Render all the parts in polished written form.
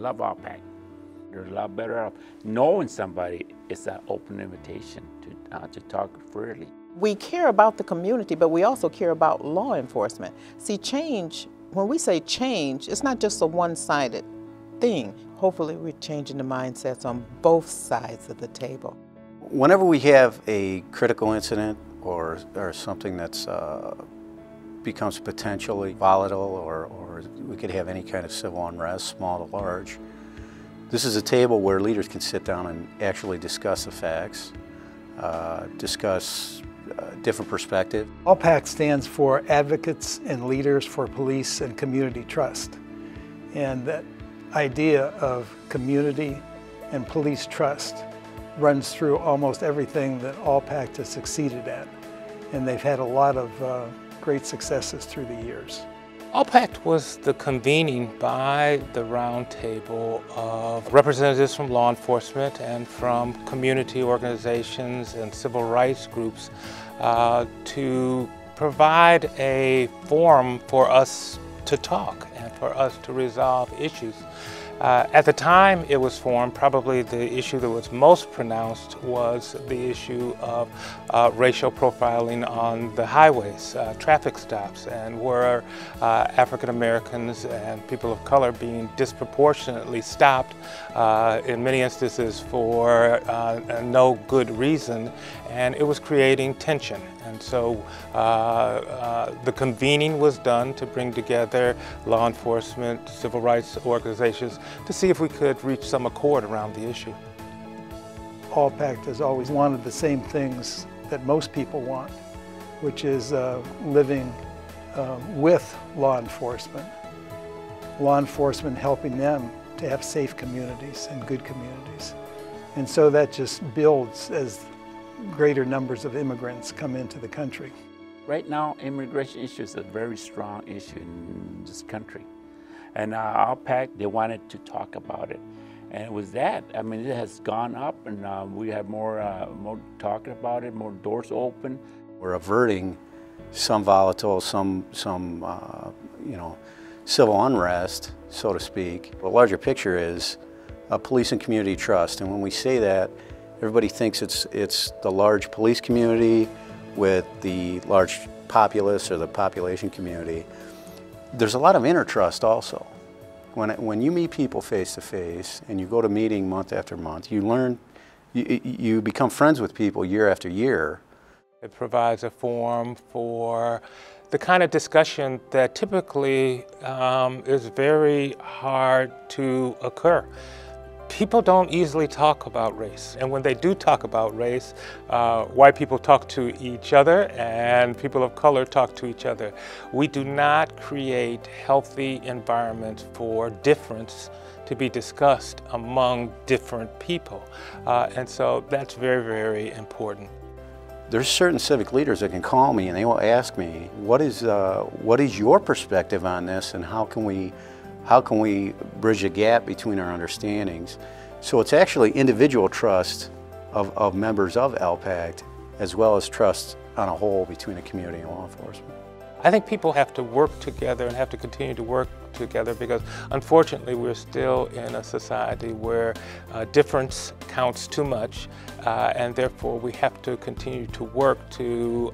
love ALPACT. There's a lot better off knowing somebody. It's an open invitation to talk freely. We care about the community, but we also care about law enforcement. See, change, when we say change, it's not just a one-sided thing. Hopefully we're changing the mindsets on both sides of the table. Whenever we have a critical incident or something that's becomes potentially volatile, or we could have any kind of civil unrest, small to large, this is a table where leaders can sit down and actually discuss the facts, discuss different perspectives. ALPACT stands for Advocates and Leaders for Police and Community Trust. And that idea of community and police trust runs through almost everything that ALPACT has succeeded at. And they've had a lot of great successes through the years. ALPACT was the convening by the round table of representatives from law enforcement and from community organizations and civil rights groups to provide a forum for us to talk and for us to resolve issues. At the time it was formed, probably the issue that was most pronounced was the issue of racial profiling on the highways, traffic stops, and were African Americans and people of color being disproportionately stopped in many instances for no good reason, and it was creating tension. And so the convening was done to bring together law enforcement, civil rights organizations to see if we could reach some accord around the issue. ALPACT has always wanted the same things that most people want, which is living with law enforcement helping them to have safe communities and good communities. And so that just builds as greater numbers of immigrants come into the country. Right now, immigration issue is a very strong issue in this country. And ALPACT, they wanted to talk about it. And it was that. I mean, it has gone up, and we have more talking about it, more doors open. We're averting some volatile, some you know, civil unrest, so to speak. The larger picture is police and community trust. And when we say that, everybody thinks it's the large police community with the large populace or the population community. There's a lot of inner trust also. When you meet people face to face and you go to meeting month after month, you learn, you become friends with people year after year. It provides a forum for the kind of discussion that typically is very hard to occur. People don't easily talk about race, and when they do talk about race, white people talk to each other and people of color talk to each other. We do not create healthy environments for difference to be discussed among different people, and so that's very, very important. There's certain civic leaders that can call me and they will ask me, what is your perspective on this, and how can we bridge the gap between our understandings? So it's actually individual trust of members of ALPACT, as well as trust on a whole between the community and law enforcement. I think people have to work together and have to continue to work together, because unfortunately we're still in a society where difference counts too much, and therefore we have to continue to work to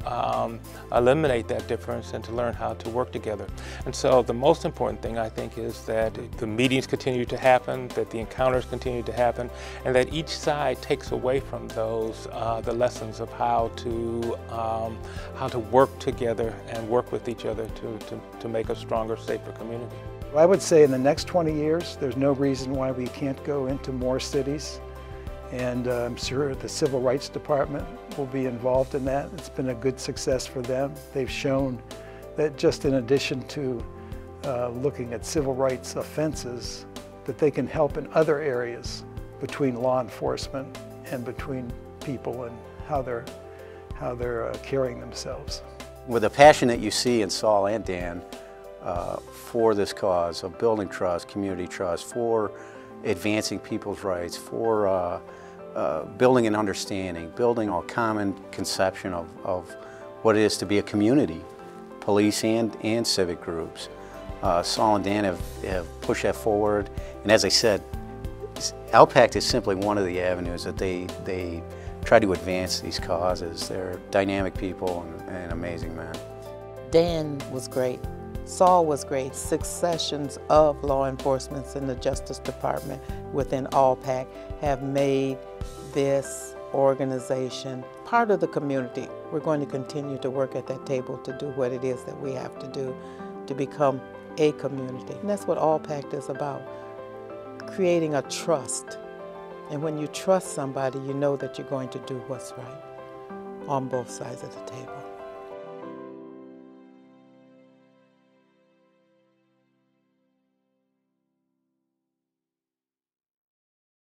eliminate that difference and to learn how to work together. And so the most important thing, I think, is that the meetings continue to happen, that the encounters continue to happen, and that each side takes away from those the lessons of how to work together and work with each other to make a stronger, safer community. I would say in the next 20 years, there's no reason why we can't go into more cities. And I'm sure the Civil Rights Department will be involved in that. It's been a good success for them. They've shown that just in addition to looking at civil rights offenses, that they can help in other areas between law enforcement and between people and how they're carrying themselves. With the passion that you see in Saul and Dan for this cause of building trust, community trust, for advancing people's rights, for building an understanding, building a common conception of what it is to be a community, police and civic groups. Saul and Dan have pushed that forward. And as I said, ALPACT is simply one of the avenues that they try to advance these causes. They're dynamic people and amazing men. Dan was great. Saul was great. Successions of law enforcement in the Justice Department within ALPACT have made this organization part of the community. We're going to continue to work at that table to do what it is that we have to do to become a community. And that's what ALPACT is about, creating a trust. And when you trust somebody, you know that you're going to do what's right on both sides of the table.